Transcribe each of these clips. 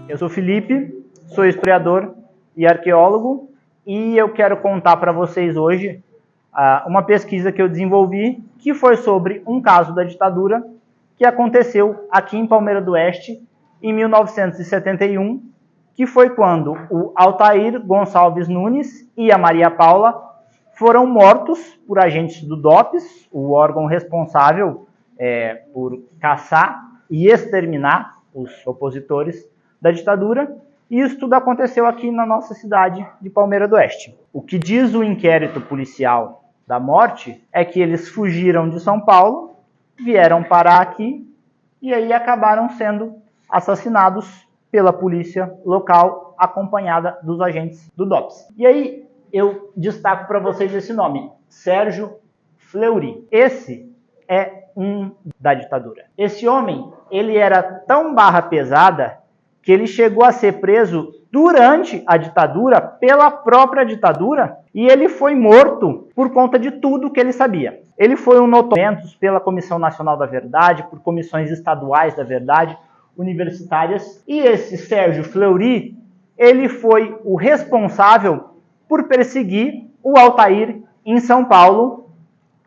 Eu sou Felipe, sou historiador e arqueólogo e eu quero contar para vocês hoje uma pesquisa que eu desenvolvi que foi sobre um caso da ditadura que aconteceu aqui em Palmeira do Oeste em 1971, que foi quando o Altair Gonçalves Nunes e a Maria Paula foram mortos por agentes do DOPS, o órgão responsável por caçar e exterminar os opositores da ditadura, e isso tudo aconteceu aqui na nossa cidade de Palmeira do Oeste. O que diz o inquérito policial da morte é que eles fugiram de São Paulo, vieram parar aqui e aí acabaram sendo assassinados pela polícia local, acompanhada dos agentes do DOPS. E aí eu destaco para vocês esse nome, Sérgio Fleury. Esse é um da ditadura. Esse homem, ele era tão barra pesada que ele chegou a ser preso durante a ditadura, pela própria ditadura, e ele foi morto por conta de tudo que ele sabia. Ele foi um notório pela Comissão Nacional da Verdade, por comissões estaduais da verdade, universitárias, e esse Sérgio Fleury, ele foi o responsável por perseguir o Altair em São Paulo,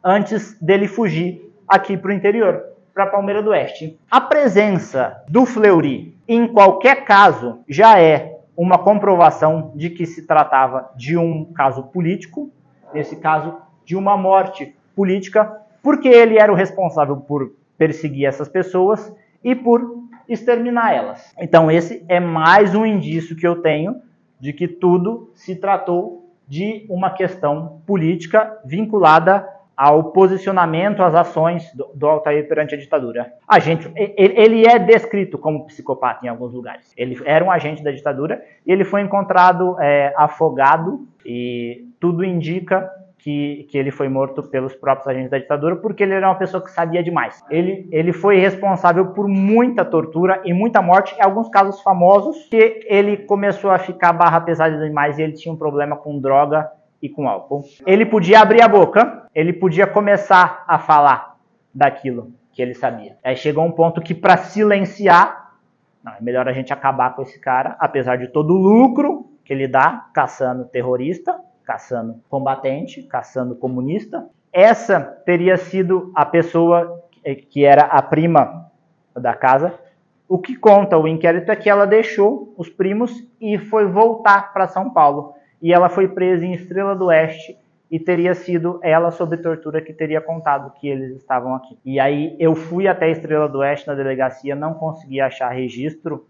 antes dele fugir aqui para o interior, para Palmeira do Oeste. A presença do Fleury em qualquer caso já é uma comprovação de que se tratava de um caso político, nesse caso de uma morte política, porque ele era o responsável por perseguir essas pessoas e por exterminar elas. Então esse é mais um indício que eu tenho de que tudo se tratou de uma questão política vinculada ao posicionamento, às ações do Altair perante a ditadura. Ele é descrito como psicopata em alguns lugares. Ele era um agente da ditadura e ele foi encontrado afogado, e tudo indica que ele foi morto pelos próprios agentes da ditadura, porque ele era uma pessoa que sabia demais. Ele foi responsável por muita tortura e muita morte, em alguns casos famosos, que ele começou a ficar barra pesada demais e ele tinha um problema com droga e com álcool. Ele podia abrir a boca, ele podia começar a falar daquilo que ele sabia. Aí chegou um ponto que, para silenciar, não, é melhor a gente acabar com esse cara, apesar de todo o lucro que ele dá, caçando terrorista, caçando combatente, caçando comunista. Essa teria sido a pessoa que era a prima da casa. O que conta o inquérito é que ela deixou os primos e foi voltar para São Paulo. E ela foi presa em Estrela do Oeste e teria sido ela, sob tortura, que teria contado que eles estavam aqui. E aí eu fui até Estrela do Oeste na delegacia, não consegui achar registro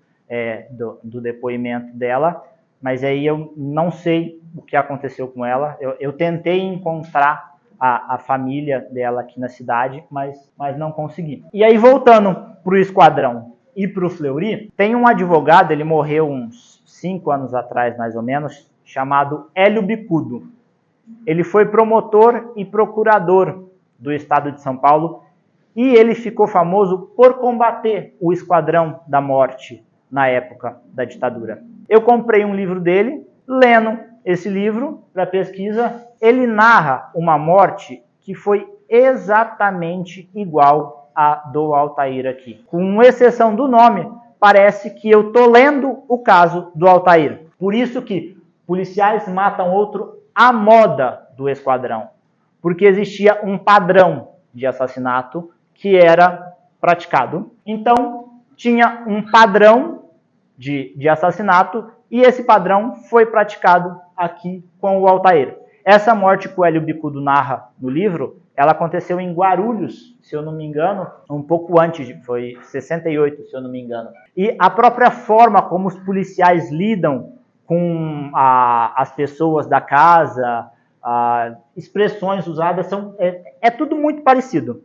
do depoimento dela, mas aí eu não sei o que aconteceu com ela. Eu tentei encontrar a família dela aqui na cidade, mas não consegui. E aí, voltando para o Esquadrão e para o Fleury, tem um advogado, ele morreu uns 5 anos atrás, mais ou menos, chamado Hélio Bicudo. Ele foi promotor e procurador do estado de São Paulo e ele ficou famoso por combater o Esquadrão da Morte na época da ditadura. Eu comprei um livro dele, lendo esse livro para pesquisa, ele narra uma morte que foi exatamente igual à do Altair aqui. Com exceção do nome, parece que eu estou lendo o caso do Altair. Por isso que policiais matam outro à moda do Esquadrão, porque existia um padrão de assassinato que era praticado. Então, tinha um padrão de assassinato e esse padrão foi praticado aqui com o Altair. Essa morte que o Hélio Bicudo narra no livro, ela aconteceu em Guarulhos, se eu não me engano, um pouco antes, foi 68, se eu não me engano. E a própria forma como os policiais lidam com as pessoas da casa, expressões usadas, é tudo muito parecido.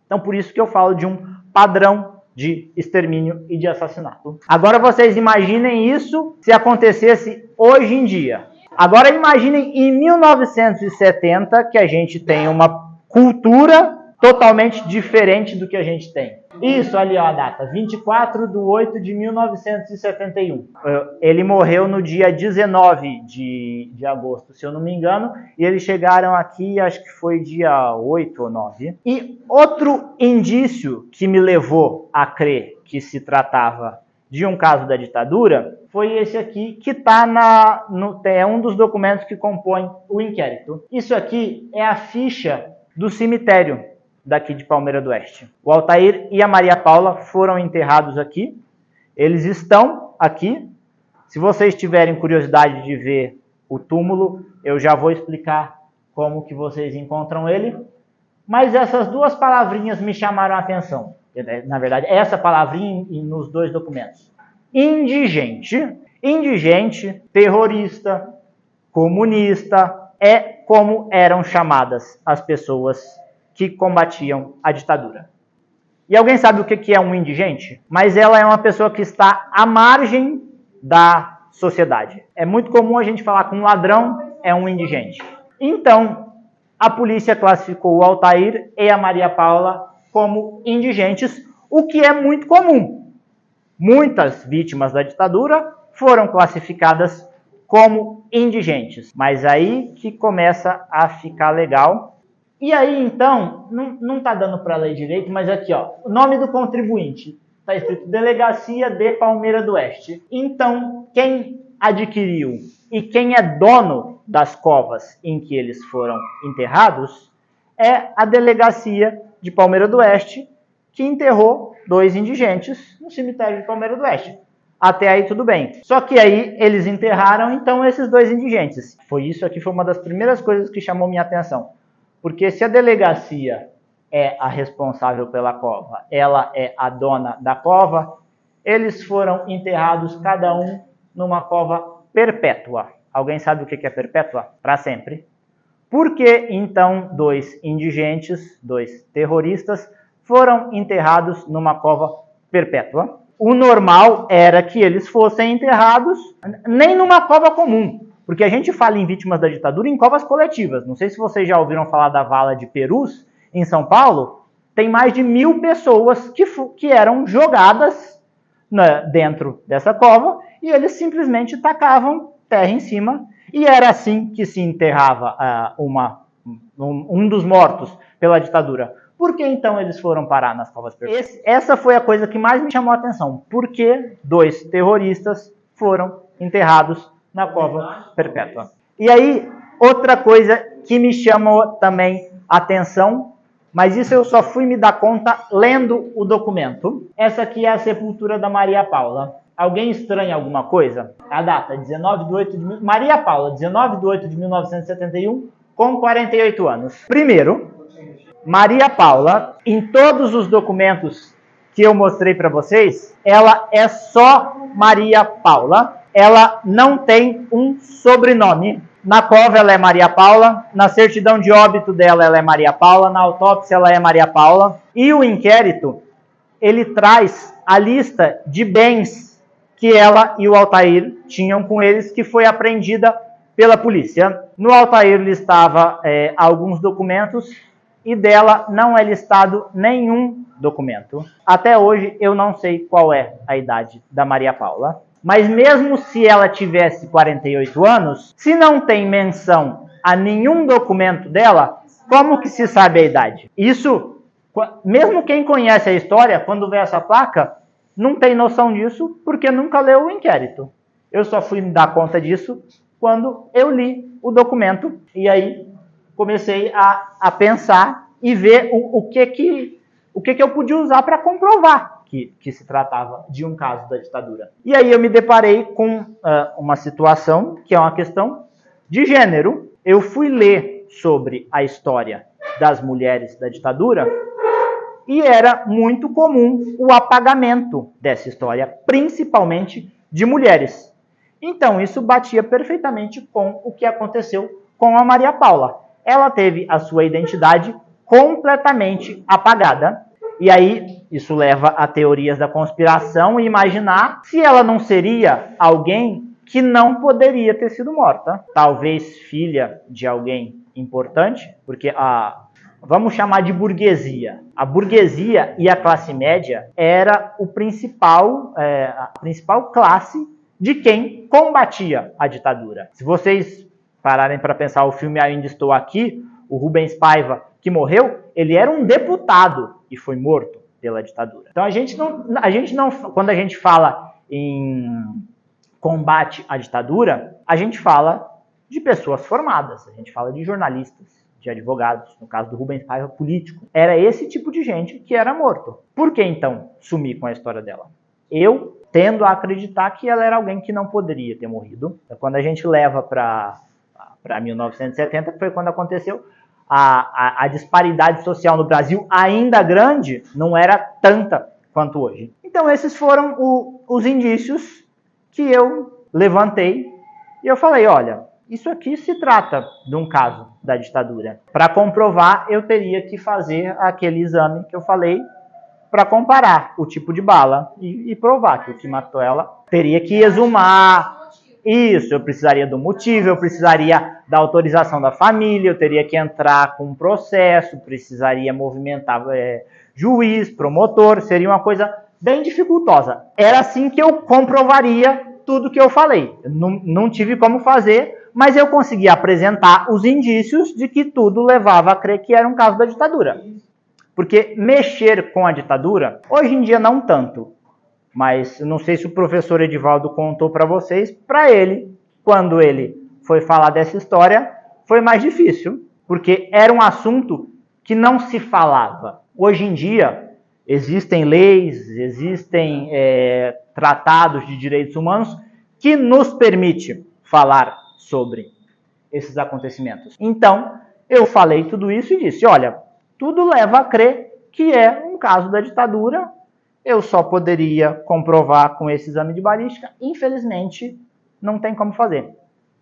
Então, por isso que eu falo de um padrão de extermínio e de assassinato. Agora vocês imaginem isso se acontecesse hoje em dia. Agora imaginem em 1970, que a gente tem uma cultura totalmente diferente do que a gente tem. Isso ali, ó, a data, 24/8/1971. Ele morreu no dia 19 de agosto, se eu não me engano, e eles chegaram aqui, acho que foi dia 8 ou 9. E outro indício que me levou a crer que se tratava de um caso da ditadura foi esse aqui, que está é um dos documentos que compõem o inquérito. Isso aqui é a ficha do cemitério daqui de Palmeira do Oeste. O Altair e a Maria Paula foram enterrados aqui. Eles estão aqui. Se vocês tiverem curiosidade de ver o túmulo, eu já vou explicar como que vocês encontram ele. Mas essas duas palavrinhas me chamaram a atenção. Na verdade, essa palavrinha nos dois documentos. Indigente. Indigente, terrorista, comunista, é como eram chamadas as pessoas que combatiam a ditadura. E alguém sabe o que é um indigente? Mas ela é uma pessoa que está à margem da sociedade. É muito comum a gente falar que um ladrão é um indigente. Então, a polícia classificou o Altair e a Maria Paula como indigentes, o que é muito comum. Muitas vítimas da ditadura foram classificadas como indigentes. Mas aí que começa a ficar legal. E aí, então, não está dando para ler direito, mas aqui, ó, o nome do contribuinte. Está escrito Delegacia de Palmeira do Oeste. Então, quem adquiriu e quem é dono das covas em que eles foram enterrados é a Delegacia de Palmeira do Oeste, que enterrou 2 indigentes no cemitério de Palmeira do Oeste. Até aí tudo bem. Só que aí eles enterraram, então, esses 2 indigentes. Isso aqui foi uma das primeiras coisas que chamou minha atenção. Porque se a delegacia é a responsável pela cova, ela é a dona da cova, eles foram enterrados cada um numa cova perpétua. Alguém sabe o que é perpétua? Para sempre. Por que, então, 2 indigentes, 2 terroristas, foram enterrados numa cova perpétua? O normal era que eles fossem enterrados nem numa cova comum, porque a gente fala em vítimas da ditadura em covas coletivas. Não sei se vocês já ouviram falar da Vala de Perus, em São Paulo. Tem mais de 1000 pessoas que eram jogadas dentro dessa cova e eles simplesmente tacavam terra em cima. E era assim que se enterrava um dos mortos pela ditadura. Por que então eles foram parar nas covas perpétuas? Essa foi a coisa que mais me chamou a atenção. Por que 2 terroristas foram enterrados na cova perpétua? E aí, outra coisa que me chamou também a atenção, mas isso eu só fui me dar conta lendo o documento. Essa aqui é a sepultura da Maria Paula. Alguém estranha alguma coisa? A data, 19 de 8 de... Maria Paula, 19 de 8 de 1971, com 48 anos. Primeiro, Maria Paula, em todos os documentos que eu mostrei para vocês, ela é só Maria Paula. Ela não tem um sobrenome. Na cova ela é Maria Paula, na certidão de óbito dela ela é Maria Paula, na autópsia ela é Maria Paula. E o inquérito, ele traz a lista de bens que ela e o Altair tinham com eles, que foi apreendida pela polícia. No Altair listava alguns documentos e dela não é listado nenhum documento. Até hoje eu não sei qual é a idade da Maria Paula. Mas mesmo se ela tivesse 48 anos, se não tem menção a nenhum documento dela, como que se sabe a idade? Isso, mesmo quem conhece a história, quando vê essa placa, não tem noção disso porque nunca leu o inquérito. Eu só fui me dar conta disso quando eu li o documento e aí comecei a pensar e ver o que eu podia usar para comprovar que se tratava de um caso da ditadura. E aí eu me deparei com uma situação que é uma questão de gênero. Eu fui ler sobre a história das mulheres da ditadura e era muito comum o apagamento dessa história, principalmente de mulheres. Então isso batia perfeitamente com o que aconteceu com a Maria Paula. Ela teve a sua identidade completamente apagada. E aí, isso leva a teorias da conspiração e imaginar se ela não seria alguém que não poderia ter sido morta. Talvez filha de alguém importante, porque vamos chamar de burguesia. A burguesia e a classe média era a principal classe de quem combatia a ditadura. Se vocês pararem para pensar o filme Ainda Estou Aqui, o Rubens Paiva, que morreu, ele era um deputado e foi morto pela ditadura. Então a gente não, quando a gente fala em combate à ditadura, a gente fala de pessoas formadas, a gente fala de jornalistas, de advogados, no caso do Rubens Paiva, político. Era esse tipo de gente que era morto. Por que então sumir com a história dela? Eu tendo a acreditar que ela era alguém que não poderia ter morrido. Quando a gente leva para 1970, foi quando aconteceu, a disparidade social no Brasil, ainda grande, não era tanta quanto hoje. Então esses foram os indícios que eu levantei e eu falei, olha, isso aqui se trata de um caso da ditadura. Para comprovar, eu teria que fazer aquele exame que eu falei para comparar o tipo de bala e provar que o que matou ela teria que exumar. Isso, eu precisaria do motivo, eu precisaria da autorização da família, eu teria que entrar com um processo, precisaria movimentar juiz, promotor, seria uma coisa bem dificultosa. Era assim que eu comprovaria tudo que eu falei. Não tive como fazer, mas eu consegui apresentar os indícios de que tudo levava a crer que era um caso da ditadura. Porque mexer com a ditadura, hoje em dia não tanto, mas não sei se o professor Edivaldo contou para vocês, para ele, quando ele foi falar dessa história, foi mais difícil, porque era um assunto que não se falava. Hoje em dia, existem leis, existem tratados de direitos humanos que nos permite falar sobre esses acontecimentos. Então, eu falei tudo isso e disse, olha, tudo leva a crer que é um caso da ditadura. Eu só poderia comprovar com esse exame de balística. Infelizmente, não tem como fazer.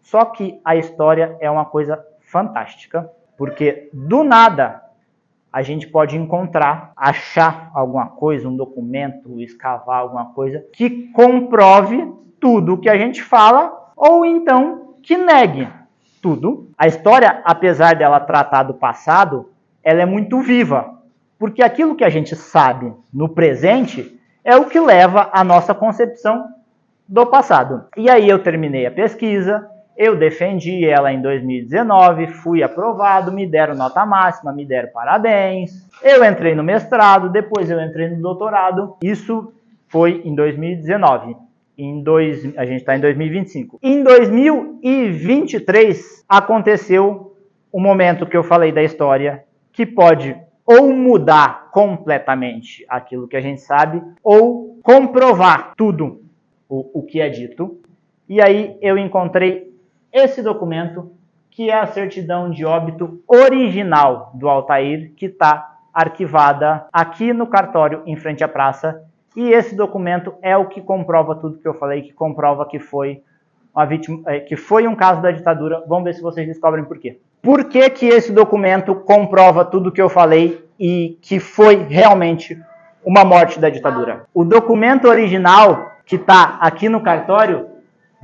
Só que a história é uma coisa fantástica, porque do nada a gente pode encontrar, achar alguma coisa, um documento, escavar alguma coisa que comprove tudo o que a gente fala ou então que negue tudo. A história, apesar dela tratar do passado, ela é muito viva, porque aquilo que a gente sabe no presente é o que leva à nossa concepção do passado. E aí eu terminei a pesquisa, eu defendi ela em 2019, fui aprovado, me deram nota máxima, me deram parabéns. Eu entrei no mestrado, depois eu entrei no doutorado. Isso foi em 2019. A gente está em 2025. Em 2023 aconteceu o momento que eu falei da história, que pode ou mudar completamente aquilo que a gente sabe, ou comprovar tudo o que é dito. E aí eu encontrei esse documento, que é a certidão de óbito original do Altair, que está arquivada aqui no cartório, em frente à praça. E esse documento é o que comprova tudo que eu falei, que comprova que foi uma vítima, que foi um caso da ditadura. Vamos ver se vocês descobrem por quê. Por que que esse documento comprova tudo que eu falei e que foi realmente uma morte da ditadura? O documento original, que está aqui no cartório,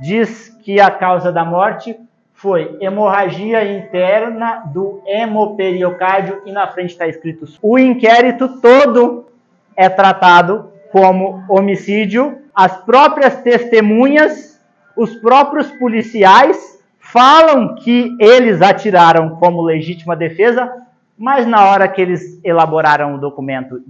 diz que a causa da morte foi hemorragia interna do hemoperiocárdio e na frente está escrito: o inquérito todo é tratado como homicídio. As próprias testemunhas, os próprios policiais falam que eles atiraram como legítima defesa, mas na hora que eles elaboraram o documento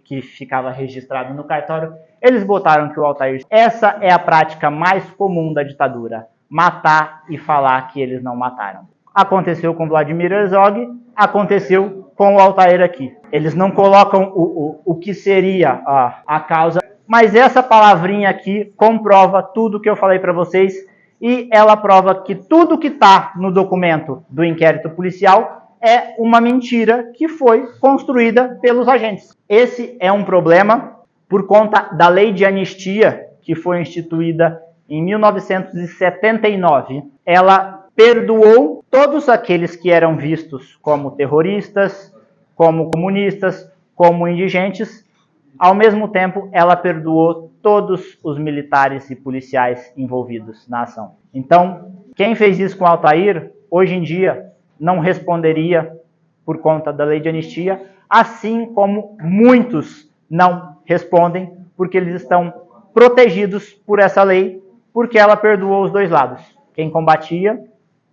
que ficava registrado no cartório, eles botaram que o Altair... Essa é a prática mais comum da ditadura, matar e falar que eles não mataram. Aconteceu com Vladimir Herzog, aconteceu com o Altair aqui. Eles não colocam o que seria a causa, mas essa palavrinha aqui comprova tudo que eu falei para vocês e ela prova que tudo que está no documento do inquérito policial é uma mentira que foi construída pelos agentes. Esse é um problema por conta da lei de anistia que foi instituída em 1979. Ela perdoou todos aqueles que eram vistos como terroristas, como comunistas, como indigentes. Ao mesmo tempo, ela perdoou todos os militares e policiais envolvidos na ação. Então, quem fez isso com Altair, hoje em dia, não responderia por conta da lei de anistia, assim como muitos não respondem, porque eles estão protegidos por essa lei, porque ela perdoou os dois lados. Quem combatia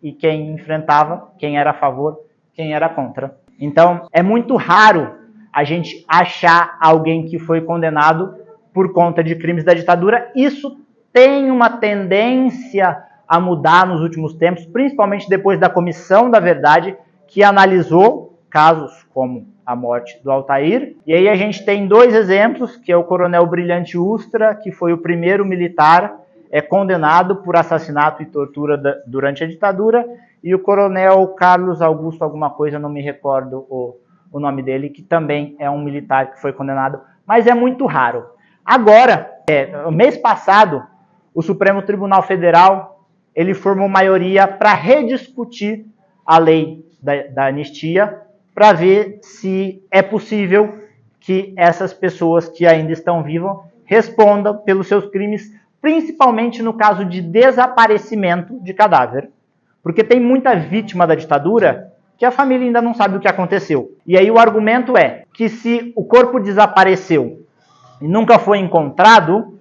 e quem enfrentava, quem era a favor, quem era contra. Então, é muito raro a gente achar alguém que foi condenado por conta de crimes da ditadura. Isso tem uma tendência a mudar nos últimos tempos, principalmente depois da Comissão da Verdade, que analisou casos como a morte do Altair. E aí a gente tem dois exemplos, que é o coronel Brilhante Ustra, que foi o primeiro militar condenado por assassinato e tortura durante a ditadura, e o coronel Carlos Augusto alguma coisa, não me recordo o nome dele, que também é um militar que foi condenado, mas é muito raro. Agora, mês passado, o Supremo Tribunal Federal ele formou maioria para rediscutir a lei da anistia, para ver se é possível que essas pessoas que ainda estão vivas respondam pelos seus crimes, principalmente no caso de desaparecimento de cadáver. Porque tem muita vítima da ditadura que a família ainda não sabe o que aconteceu. E aí o argumento é que se o corpo desapareceu e nunca foi encontrado,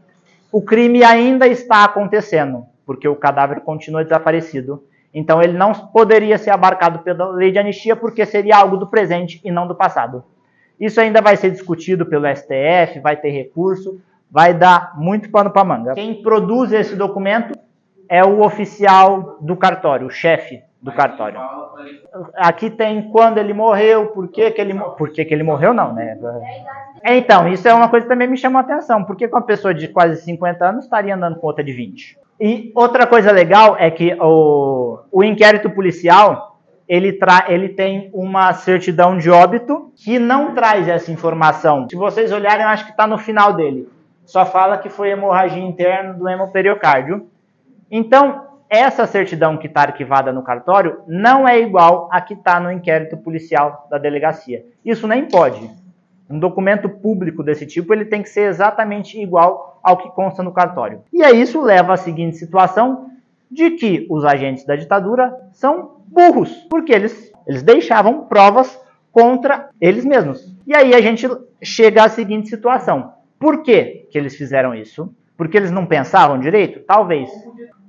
o crime ainda está acontecendo, porque o cadáver continua desaparecido. Então ele não poderia ser abarcado pela lei de anistia, porque seria algo do presente e não do passado. Isso ainda vai ser discutido pelo STF, vai ter recurso, vai dar muito pano para manga. Quem produz esse documento é o oficial do cartório, o chefe do cartório. Aqui tem quando ele morreu, por que ele morreu, não, né? Então, isso é uma coisa que também me chamou a atenção. Por que uma pessoa de quase 50 anos estaria andando com outra de 20? E outra coisa legal é que o inquérito policial, ele tem uma certidão de óbito que não traz essa informação. Se vocês olharem, eu acho que está no final dele. Só fala que foi hemorragia interna do hemoperiocárdio. Então, essa certidão que está arquivada no cartório não é igual a que está no inquérito policial da delegacia. Isso nem pode. Um documento público desse tipo ele tem que ser exatamente igual ao que consta no cartório. E aí isso leva à seguinte situação de que os agentes da ditadura são burros, porque eles deixavam provas contra eles mesmos. E aí a gente chega à seguinte situação. Por que eles fizeram isso? Porque eles não pensavam direito? Talvez.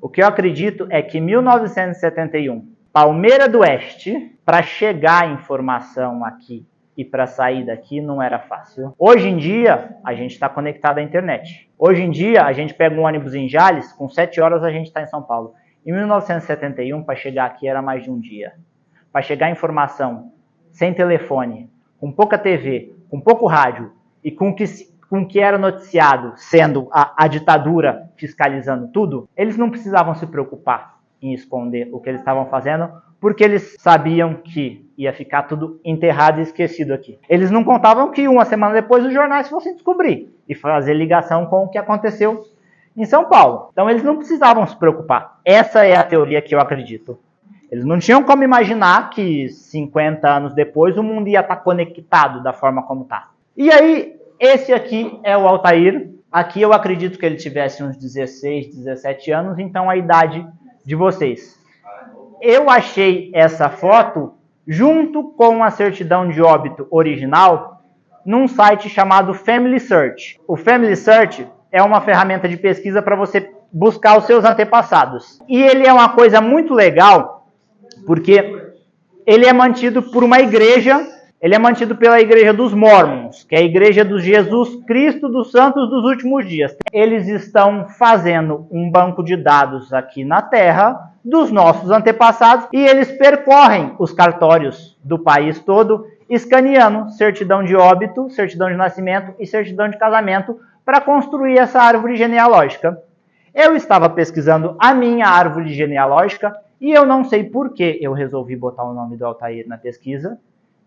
O que eu acredito é que em 1971, Palmeira do Oeste, para chegar a informação aqui e para sair daqui não era fácil. Hoje em dia, a gente está conectado à internet. Hoje em dia, a gente pega um ônibus em Jales, com 7 horas a gente está em São Paulo. Em 1971, para chegar aqui era mais de um dia. Para chegar a informação sem telefone, com pouca TV, com pouco rádio e com que era noticiado, sendo a ditadura fiscalizando tudo, eles não precisavam se preocupar em esconder o que eles estavam fazendo, porque eles sabiam que ia ficar tudo enterrado e esquecido aqui. Eles não contavam que uma semana depois os jornais fossem descobrir e fazer ligação com o que aconteceu em São Paulo. Então eles não precisavam se preocupar. Essa é a teoria que eu acredito. Eles não tinham como imaginar que 50 anos depois o mundo ia estar conectado da forma como está. E aí, esse aqui é o Altair. Aqui eu acredito que ele tivesse uns 16, 17 anos, então a idade de vocês. Eu achei essa foto junto com a certidão de óbito original num site chamado Family Search. O Family Search é uma ferramenta de pesquisa para você buscar os seus antepassados. E ele é uma coisa muito legal, porque ele é mantido por uma igreja, ele é mantido pela igreja dos Mormons, que é a igreja do Jesus Cristo dos Santos dos Últimos Dias. Eles estão fazendo um banco de dados aqui na Terra dos nossos antepassados e eles percorrem os cartórios do país todo, escaneando certidão de óbito, certidão de nascimento e certidão de casamento para construir essa árvore genealógica. Eu estava pesquisando a minha árvore genealógica e eu não sei por que eu resolvi botar o nome do Altair na pesquisa.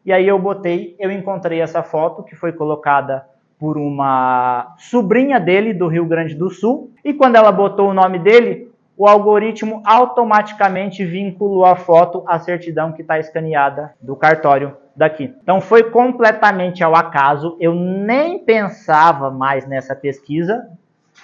E aí eu encontrei essa foto que foi colocada por uma sobrinha dele do Rio Grande do Sul. E quando ela botou o nome dele, o algoritmo automaticamente vinculou a foto à certidão que está escaneada do cartório daqui. Então foi completamente ao acaso, eu nem pensava mais nessa pesquisa,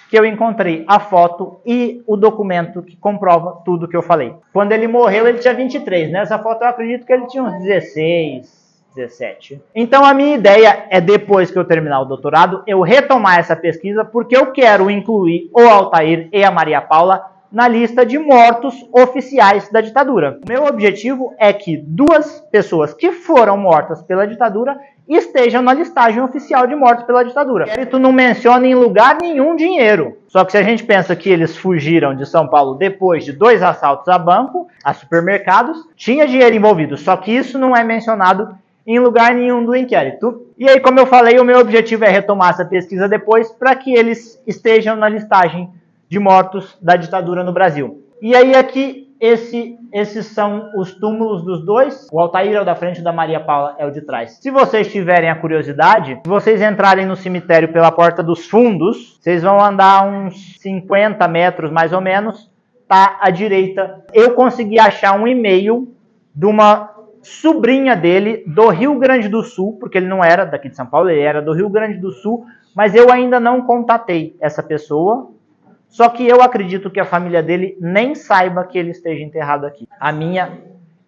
que eu encontrei a foto e o documento que comprova tudo que eu falei. Quando ele morreu, ele tinha 23. Nessa foto eu acredito que ele tinha uns 16, 17. Então a minha ideia é, depois que eu terminar o doutorado, eu retomar essa pesquisa, porque eu quero incluir o Altair e a Maria Paula na lista de mortos oficiais da ditadura. O meu objetivo é que 2 pessoas que foram mortas pela ditadura estejam na listagem oficial de mortos pela ditadura. O inquérito não menciona em lugar nenhum dinheiro. Só que se a gente pensa que eles fugiram de São Paulo depois de 2 assaltos a banco, a supermercados, tinha dinheiro envolvido. Só que isso não é mencionado em lugar nenhum do inquérito. E aí, como eu falei, o meu objetivo é retomar essa pesquisa depois para que eles estejam na listagem de mortos da ditadura no Brasil. E aí aqui, esses são os túmulos dos 2. O Altair é o da frente, o da Maria Paula é o de trás. Se vocês tiverem a curiosidade, se vocês entrarem no cemitério pela porta dos fundos, vocês vão andar uns 50 metros mais ou menos, tá à direita. Eu consegui achar um e-mail de uma sobrinha dele do Rio Grande do Sul, porque ele não era daqui de São Paulo, ele era do Rio Grande do Sul, mas eu ainda não contatei essa pessoa. Só que eu acredito que a família dele nem saiba que ele esteja enterrado aqui. A minha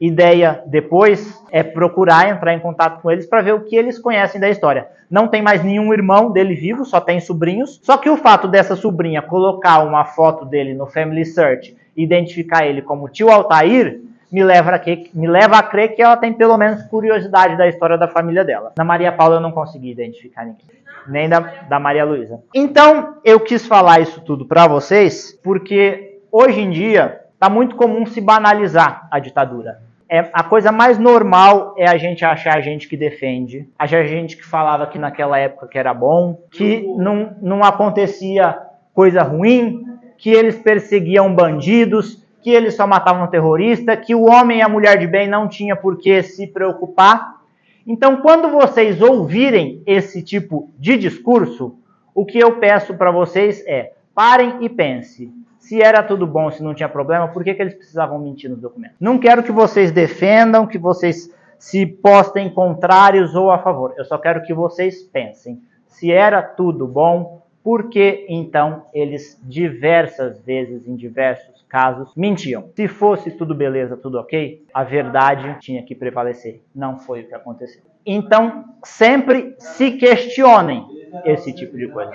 ideia depois é procurar entrar em contato com eles para ver o que eles conhecem da história. Não tem mais nenhum irmão dele vivo, só tem sobrinhos. Só que o fato dessa sobrinha colocar uma foto dele no Family Search e identificar ele como tio Altair, me leva a crer que ela tem pelo menos curiosidade da história da família dela. Na Maria Paula eu não consegui identificar ninguém, nem da Maria Luísa. Então, eu quis falar isso tudo para vocês, porque hoje em dia está muito comum se banalizar a ditadura. A coisa mais normal é a gente achar gente que defende, achar gente que falava que naquela época que era bom, que não acontecia coisa ruim, que eles perseguiam bandidos, que eles só matavam terrorista, que o homem e a mulher de bem não tinha por que se preocupar. Então, quando vocês ouvirem esse tipo de discurso, o que eu peço para vocês é, parem e pensem. Se era tudo bom, se não tinha problema, por que eles precisavam mentir nos documentos? Não quero que vocês defendam, que vocês se postem contrários ou a favor. Eu só quero que vocês pensem. Se era tudo bom, por que então eles diversas vezes, em diversos casos, mentiam? Se fosse tudo beleza, tudo ok, a verdade tinha que prevalecer. Não foi o que aconteceu. Então, sempre se questionem esse tipo de coisa.